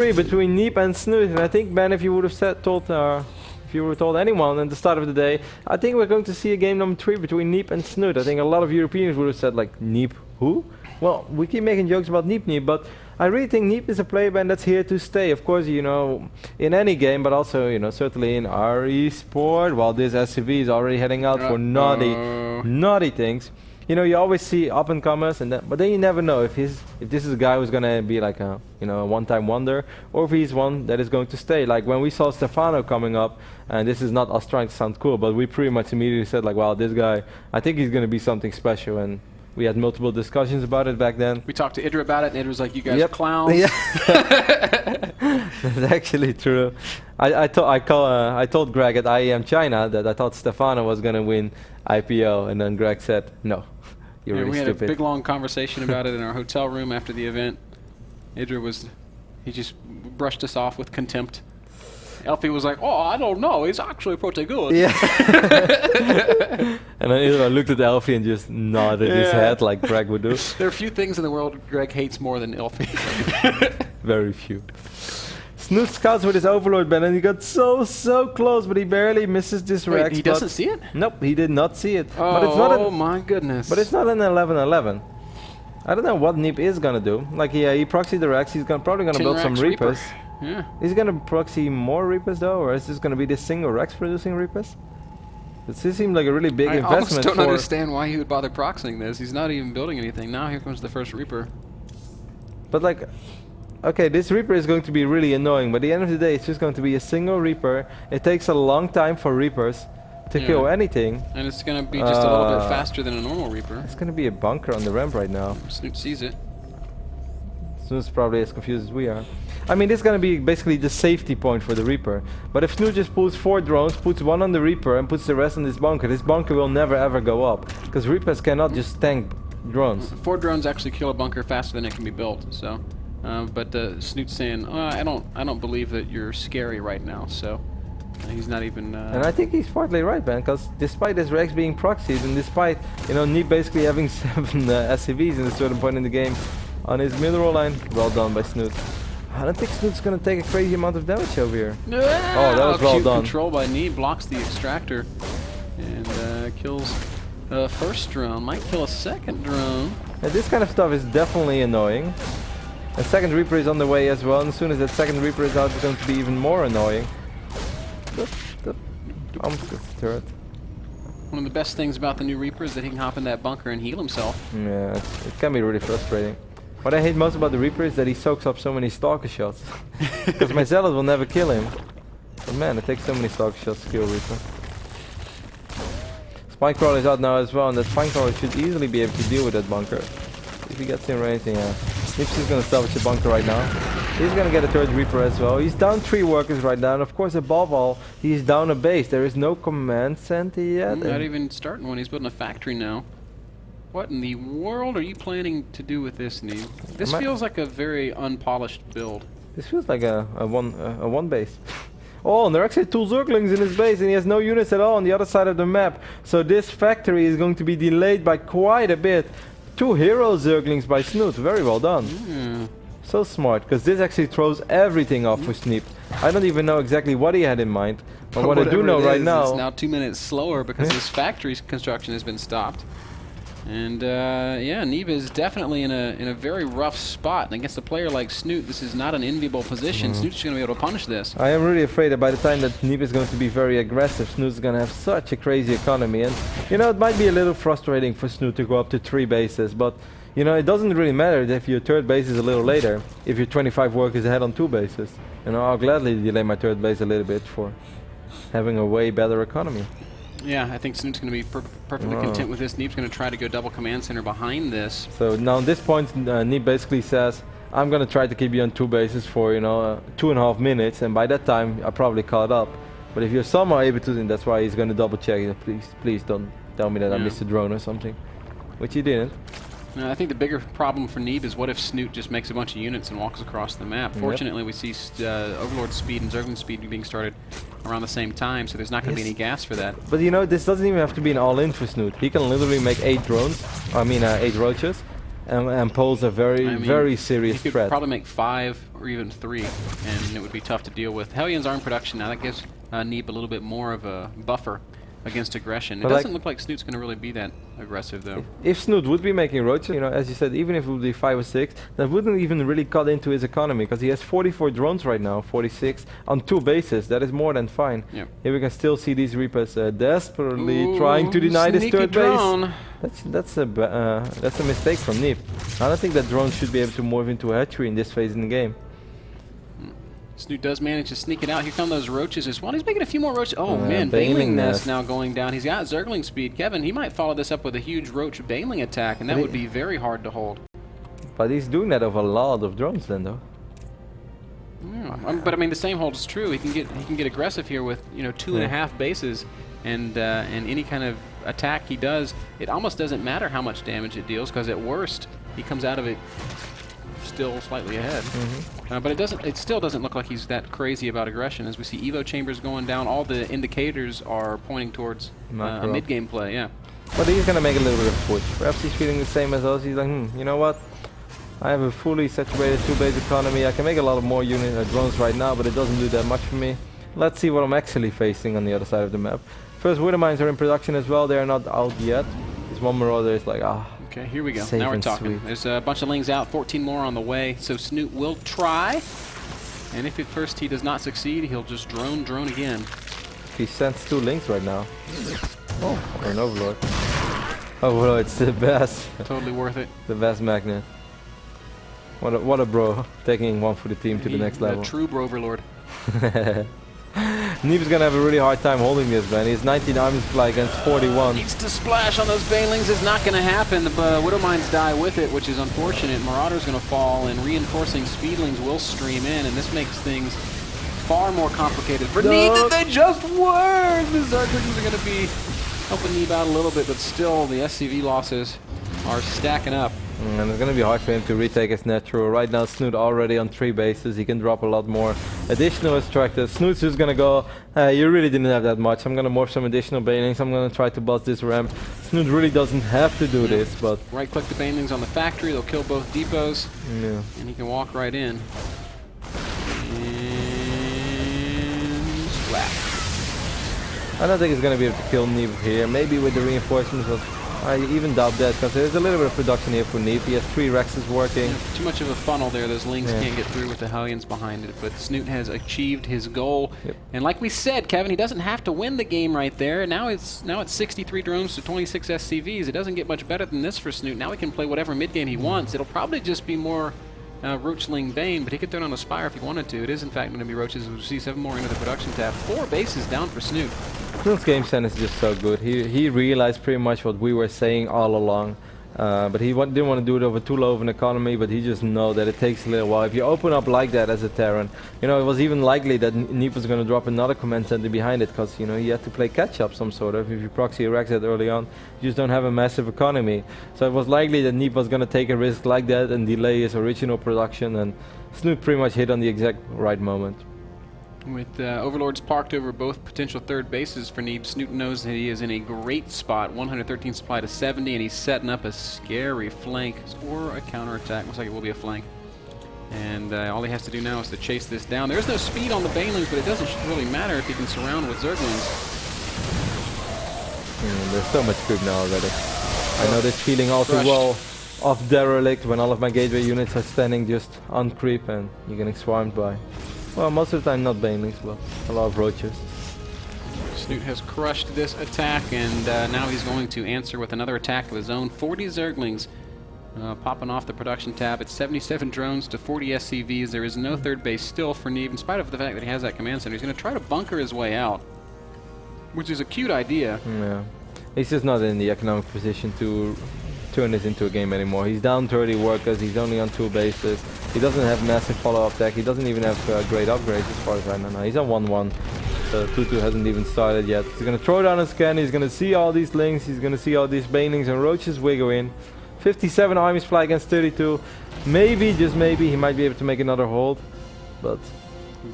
between Neeb and Snute, and I think, Ben, if you would have if you would have told anyone at the start of the day, I think we're going to see a game number 3 between Neeb and Snute. I think a lot of Europeans would have said, like, Neeb, who? Well, we keep making jokes about Neeb, but I really think Neeb is a player, Ben, that's here to stay. Of course, you know, in any game, but also, you know, certainly in our esport, while this SCV is already heading out for naughty things. You know, you always see up and comers, but then you never know if this is a guy who's gonna be like a, you know, a one-time wonder, or if he's one that is going to stay. Like when we saw Stefano coming up, and this is not us trying to sound cool, but we pretty much immediately said like, wow, this guy, I think he's gonna be something special, and we had multiple discussions about it back then. We talked to Idra about it, and Idra was like, you guys are clowns. Yeah. That's actually true. I told Greg at IEM China that I thought Stefano was gonna win IPO, and then Greg said, no. You're really stupid. We had a big long conversation about it in our hotel room after the event. Idra he just brushed us off with contempt. Elfie was like, oh, I don't know, he's actually pretty good. Yeah. And then Idra looked at Elfie and just nodded his head like Greg would do. There are few things in the world Greg hates more than Elfie. Very few. Snute scouts with his Overlord, Ben, and he got so close, but he barely misses this Rex. He doesn't see it? Nope, he did not see it. Oh, but it's not my goodness. But it's not an 11-11. I don't know what Neeb is gonna do. Like, yeah, he proxied the Rex, he's probably gonna build some Reapers. Yeah. Is he gonna proxy more Reapers though, or is this gonna be this single Rex producing Reapers? This seems like a really big investment. I almost don't understand why he would bother proxying this. He's not even building anything. Now here comes the first Reaper. But like, okay, this Reaper is going to be really annoying, but at the end of the day, it's just going to be a single Reaper. It takes a long time for Reapers to kill anything. And it's going to be just a little bit faster than a normal Reaper. It's going to be a bunker on the ramp right now. Snute sees it. Snute's probably as confused as we are. I mean, this is going to be basically the safety point for the Reaper. But if Snute just pulls 4 drones, puts 1 on the Reaper, and puts the rest on this bunker will never ever go up. Because Reapers cannot just tank drones. 4 drones actually kill a bunker faster than it can be built, so... but Snute's saying, I don't believe that you're scary right now, so he's not even... And I think he's partly right, Ben, because despite this Rex being proxied, and despite, you know, Neeb basically having 7 SCVs in a certain point in the game on his middle line, well done by Snute. I don't think Snute's going to take a crazy amount of damage over here. Oh, that was well done. Control by Neeb, blocks the extractor, and kills the first drone, might kill a second drone. And this kind of stuff is definitely annoying. A second Reaper is on the way as well, and as soon as that second Reaper is out, it's going to be even more annoying. Almost gets the turret. One of the best things about the new Reaper is that he can hop in that bunker and heal himself. Yeah, it can be really frustrating. What I hate most about the Reaper is that he soaks up so many stalker shots. Because my Zealot will never kill him. But man, it takes so many stalker shots to kill Reaper. Spine Crawler is out now as well, and that Spine Crawler should easily be able to deal with that bunker. If he gets in range, yeah. Neeb's just gonna salvage the bunker right now. He's gonna get a third Reaper as well. He's down 3 workers right now, and of course above all, he's down a base. There is no command center yet. Not even starting one, he's building a factory now. What in the world are you planning to do with this, Neeb? This feels like a very unpolished build. This feels like a one base. Oh, and there are actually 2 Zerglings in his base, and he has no units at all on the other side of the map. So this factory is going to be delayed by quite a bit. 2 hero Zerglings by Snute, very well done. Yeah. So smart, because this actually throws everything off for Neeb. I don't even know exactly what he had in mind, but what I do know right now... It's now 2 minutes slower because his factory's construction has been stopped. And yeah, Neeb is definitely in a very rough spot. And against a player like Snute, this is not an enviable position. Snute's going to be able to punish this. I am really afraid that by the time that Neeb is going to be very aggressive, Snute's going to have such a crazy economy. And, you know, it might be a little frustrating for Snute to go up to 3 bases. But, you know, it doesn't really matter if your third base is a little later. If you're 25 workers ahead on 2 bases. You know, I'll gladly delay my third base a little bit for having a way better economy. Yeah, I think Snute's going to be perfectly content with this. Neeb's going to try to go double command center behind this. So now at this point, Neeb basically says, I'm going to try to keep you on 2 bases for, you know, 2.5 minutes, and by that time I probably caught up. But if you're somehow able to, then that's why he's going to double check. Please don't tell me that I missed a drone or something, which he didn't. I think the bigger problem for Neeb is what if Snute just makes a bunch of units and walks across the map. Fortunately, we see Overlord speed and Zergling speed being started around the same time, so there's not going to be any gas for that. But you know, this doesn't even have to be an all-in for Snute. He can literally make 8 drones, 8 roaches, and pose a very serious he could threat. probably make 5 or even 3, and it would be tough to deal with. Hellions are in production now. That gives Neeb a little bit more of a buffer against aggression. It doesn't look like Snoot's going to really be that aggressive, though. If Snute would be making roaches, you know, as you said, even if it would be 5 or 6, that wouldn't even really cut into his economy, because he has 44 drones right now, 46 on 2 bases. That is more than fine. Yep. Here we can still see these Reapers desperately trying to deny this third drone. base. That's a mistake from Neeb. I don't think that drone should be able to move into a hatchery in this phase in the game. Snute does manage to sneak it out. Here come those roaches as well. He's making a few more roaches. Oh man, Baneling Nest now going down. He's got Zergling speed. Kevin, he might follow this up with a huge roach Baneling attack, and that would be very hard to hold. But he's doing that over a lot of drones then, though. Yeah. But I mean, the same holds true. He can get aggressive here with 2.5 bases, and any kind of attack he does, it almost doesn't matter how much damage it deals, because at worst he comes out of it still slightly ahead. But it still doesn't look like he's that crazy about aggression. As we see Evo chambers going down, all the indicators are pointing towards a mid-game play, yeah. But he's going to make a little bit of a push. Perhaps he's feeling the same as us. He's like, you know what? I have a fully saturated 2-base economy. I can make a lot of more drones right now, but it doesn't do that much for me. Let's see what I'm actually facing on the other side of the map. First Wither Mines are in production as well. They are not out yet. This one Marauder is like, okay, here we go. Now we're talking. Sweet. There's a bunch of lings out, 14 more on the way. So Snute will try. And if at first he does not succeed, he'll just drone again. He sends 2 lings right now. Oh, or an Overlord. Overlord's the best. Totally worth it. The best magnet. What a bro, taking one for the team to the next level. A true bro Overlord. Neeb's gonna have a really hard time holding this, man. He's 19 army supply against 41. Needs to splash on those Banelings. Is not gonna happen. The Widow Mines die with it, which is unfortunate. Marauder's gonna fall, and reinforcing Speedlings will stream in, and this makes things far more complicated for Neeb than they just were. The Zerglings are gonna be helping Neeb out a little bit, but still the SCV losses are stacking up. And it's going to be hard for him to retake his natural. Right now Snute already on 3 bases. He can drop a lot more additional extractors. Snute's just going to go, you really didn't have that much. I'm going to morph some additional Banelings. I'm going to try to bust this ramp. Snute really doesn't have to do this, but... Right click the Banelings on the factory. They'll kill both depots. Yeah. And he can walk right in. And splat. I don't think he's going to be able to kill Neeb here. Maybe with the reinforcements, but I even doubt that, because there's a little bit of production here for Neeb. He has 3 Rexes working. Yeah, too much of a funnel there. Those lings can't get through with the Hellions behind it. But Snute has achieved his goal. Yep. And like we said, Kevin, he doesn't have to win the game right there. Now it's 63 drones to 26 SCVs. It doesn't get much better than this for Snute. Now he can play whatever mid game he wants. It'll probably just be more Roachling Bane, but he could throw it on a Spire if he wanted to. It is in fact going to be Roaches. We'll see 7 more into the production tab. 4 bases down for Snute. Snute's game sense is just so good. He realized pretty much what we were saying all along. But he didn't want to do it over too low of an economy, but he just know that it takes a little while. If you open up like that as a Terran, it was even likely that Neeb was going to drop another command center behind it, because he had to play catch up some sort of. If you proxy a Rex that early on, you just don't have a massive economy. So it was likely that Neeb was going to take a risk like that and delay his original production, and Snute pretty much hit on the exact right moment. With Overlords parked over both potential third bases for Neeb, Snute knows that he is in a great spot. 113 supply to 70, and he's setting up a scary flank or a counterattack. Looks like it will be a flank. And all he has to do now is to chase this down. There's no speed on the Banelings, but it doesn't really matter if he can surround with Zerglings. There's so much creep now already. I know this feeling all too well of Derelict when all of my gateway units are standing just on creep and you're getting swarmed by... Well, most of the time not Banelings, but a lot of Roaches. Snute has crushed this attack, and now he's going to answer with another attack of his own. 40 Zerglings popping off the production tab. It's 77 drones to 40 SCVs. There is no third base still for Neeb, in spite of the fact that he has that command center. He's going to try to bunker his way out, which is a cute idea. Yeah, he's just not in the economic position to turn this into a game anymore. He's down 30 workers, he's only on 2 bases, he doesn't have massive follow-up tech, he doesn't even have great upgrades as far as I know. He's on 1-1, so 2-2 hasn't even started yet. He's gonna throw down a scan, he's gonna see all these links, he's gonna see all these Banelings and Roaches wiggle in. 57 army supply against 32. Maybe, just maybe, he might be able to make another hold, but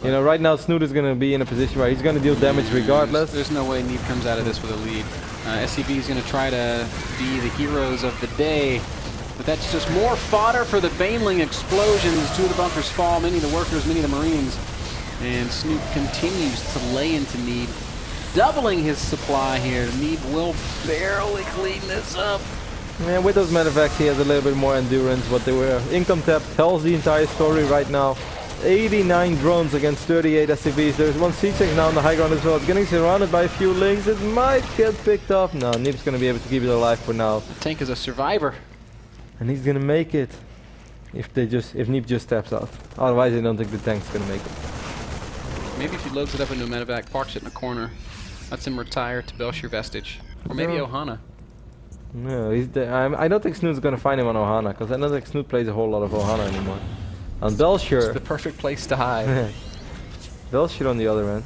right now Snute is gonna be in a position where he's gonna deal damage regardless. There's no way Neeb comes out of this with a lead. SCV is going to try to be the heroes of the day But that's just more fodder for the Baneling explosions. Two of the bunkers fall, many of the workers, many of the Marines. And Snute continues to lay into Neeb, doubling his supply here. Neeb will barely clean this up. Yeah, with those medevacs he has a little bit more endurance, but they were income tap tells the entire story right now. 89 drones against 38 SCVs. There's one siege tank now on the high ground as well. It's getting surrounded by a few links. It might get picked off. No, Neeb's gonna be able to keep it alive for now. The tank is a survivor. And he's gonna make it. If Neeb just steps out. Otherwise I don't think the tank's gonna make it. Maybe if he loads it up into a medevac, parks it in a corner, lets him retire to Belshire Vestige. Or maybe Ohana. No, I don't think Snoot's gonna find him on Ohana, because I don't think Snute plays a whole lot of Ohana anymore. On Belshire... It's the perfect place to hide. Belshire on the other end.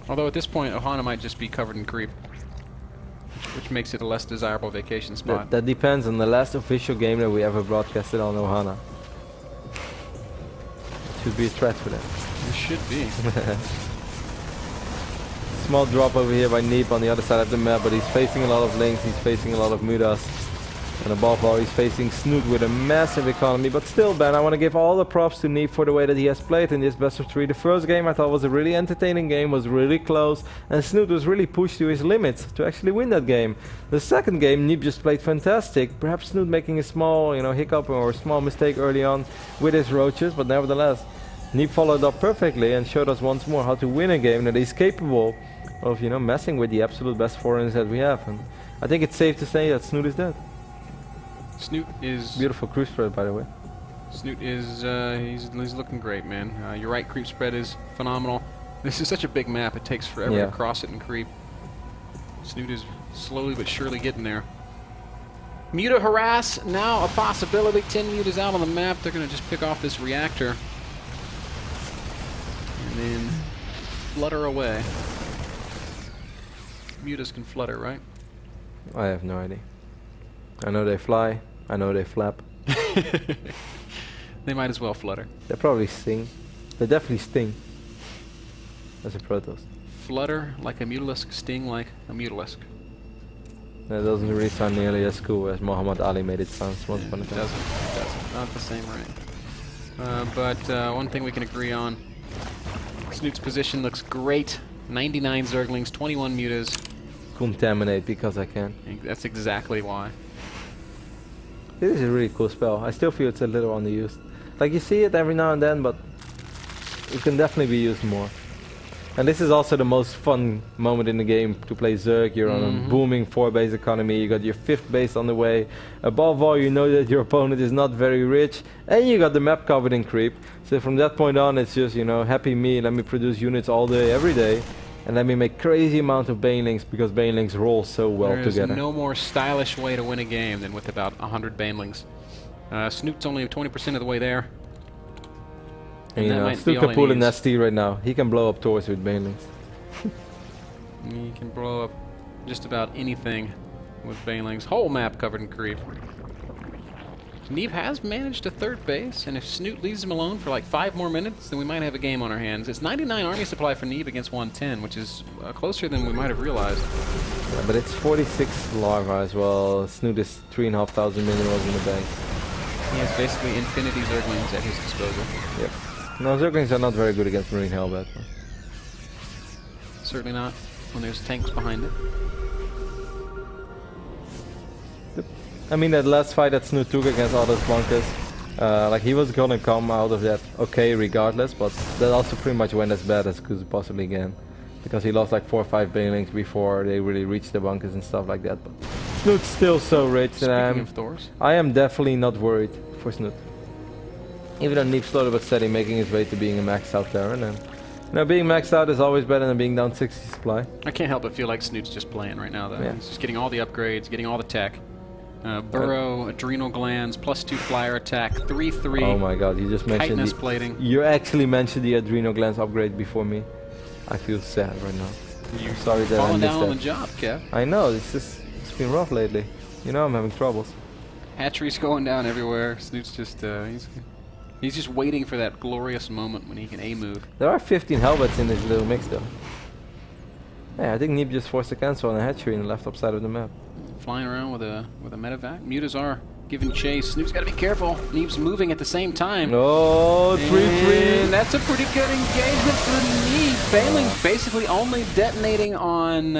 Although at this point, Ohana might just be covered in creep, which makes it a less desirable vacation spot. That depends on the last official game that we ever broadcasted on Ohana. It should be a threat for them. It should be. Small drop over here by Neeb on the other side of the map, but he's facing a lot of links, he's facing a lot of mudas. And above all, he's facing Snute with a massive economy, but still, Ben, I want to give all the props to Neeb for the way that he has played in this best of 3. The first game I thought was a really entertaining game, was really close, and Snute was really pushed to his limits to actually win that game. The second game, Neeb just played fantastic, perhaps Snute making a small, hiccup or a small mistake early on with his roaches, but nevertheless, Neeb followed up perfectly and showed us once more how to win a game that he's capable of, messing with the absolute best foreigners that we have. And I think it's safe to say that Snute is dead. Snute is... Beautiful creep spread, by the way. Snute is, he's looking great, man. You're right, creep spread is phenomenal. This is such a big map, it takes forever to cross it and creep. Snute is slowly but surely getting there. Muta harass, now a possibility. 10 mutas out on the map. They're going to just pick off this reactor. And then flutter away. Mutas can flutter, right? I have no idea. I know they fly. I know they flap. They might as well flutter. They probably sting. They definitely sting. As a Protoss. Flutter like a mutalisk, sting like a mutalisk. That doesn't really sound nearly as cool as Muhammad Ali made it sound once upon a time. It doesn't. Not the same, right? But one thing we can agree on. Snoot's position looks great. 99 Zerglings, 21 mutas. Contaminate because I can. That's exactly why. This is a really cool spell. I still feel it's a little underused. Like you see it every now and then, but it can definitely be used more. And this is also the most fun moment in the game to play Zerg. You're on a booming 4-base economy, you got your 5th base on the way. Above all, you know that your opponent is not very rich, and you got the map covered in creep. So from that point on, it's just, happy me, let me produce units all day, every day. And let me make crazy amount of Banelings, because Banelings roll so well together. There's no more stylish way to win a game than with about 100 Banelings. Snoot's only 20% of the way there. And Snoot can pull an ST right now. He can blow up tours with Banelings. He can blow up just about anything with Banelings. Whole map covered in creep. Neeb has managed a 3rd base, and if Snute leaves him alone for like 5 more minutes, then we might have a game on our hands. It's 99 army supply for Neeb against 110, which is closer than we might have realized. Yeah, but it's 46 larva as well. Snute is 3,500 minerals in the bank. He has basically infinity Zerglings at his disposal. Yep. No, Zerglings are not very good against Marine Hellbat. Certainly not when there's tanks behind it. I mean, that last fight that Snute took against all those bunkers, like he was gonna come out of that okay regardless, but that also pretty much went as bad as could possibly can. Because he lost like 4 or 5 Banelings before they really reached the bunkers and stuff like that. But Snoot's still so rich that I am definitely not worried for Snute. Even though Neeb slowly but steady making his way to being a maxed out Terran, and being maxed out is always better than being down 60 supply. I can't help but feel like Snoot's just playing right now though. Yeah. He's just getting all the upgrades, getting all the tech. Burrow, adrenal glands, +2 flyer attack, 3/3. Oh my god, you just mentioned chitinous plating. You actually mentioned the adrenal glands upgrade before me. I feel sad right now. You're sorry that I falling missed down that. on the job, Kev. I know, it's been rough lately. I'm having troubles. Hatchery's going down everywhere. Snoot's just he's just waiting for that glorious moment when he can A-move. There are 15 Hellbats in this little mix though. Yeah, I think Neeb just forced a cancel on a hatchery in the left upside of the map. Flying around with a medevac. Mutas are giving chase. Snoot's got to be careful. Neeb's moving at the same time. Oh, 3-3. And that's a pretty good engagement for Neeb. Bailing basically only detonating on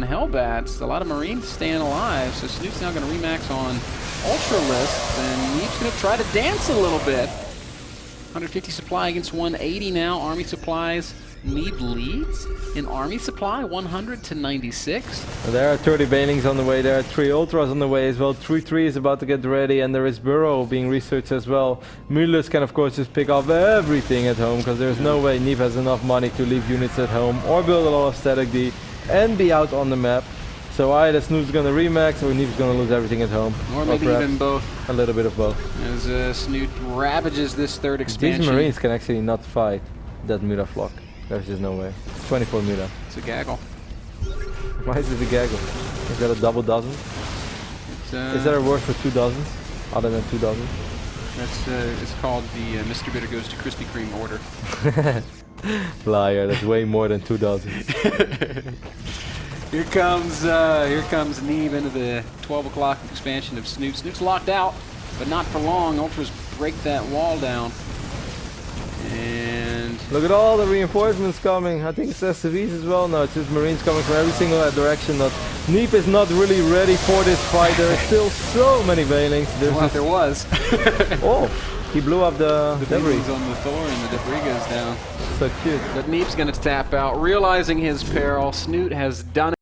Hellbats. A lot of Marines staying alive. So Snoot's now going to remax on Ultralisk. And Neeb's going to try to dance a little bit. 150 supply against 180 now. Army supplies. Neeb leads in army supply, 100 to 96. There are 30 Banelings on the way, there are 3 Ultras on the way as well. 3-3 is about to get ready, and there is Burrow being researched as well. Mulus can of course just pick off everything at home, because there's no way Neeb has enough money to leave units at home or build a lot of static D and be out on the map. So either Snoot's gonna remax or Neeb's gonna lose everything at home. Or maybe even both. A little bit of both. As Snute ravages this third expansion. These Marines can actually not fight that Muta flock. There's just no way. It's 24 Muta. It's a gaggle. Why is it a gaggle? Is that a double dozen? Is there a word for 2 dozens? Other than 2 dozens? That's it's called the Mr. Bitter goes to Krispy Kreme order. Liar, that's way more than 2 dozens. Here comes Neeb into the 12 o'clock expansion of Snute. Snute's locked out, but not for long. Ultras break that wall down. And look at all the reinforcements coming. I think it's SCVs as well. No, it's just Marines coming from every single direction. Neeb is not really ready for this fight. There are still so many Banelings. Well, there was. Oh, he blew up the debris. On the Thor and the debris goes down. So cute. But Neeb's going to tap out, realizing his peril. Snute has done it.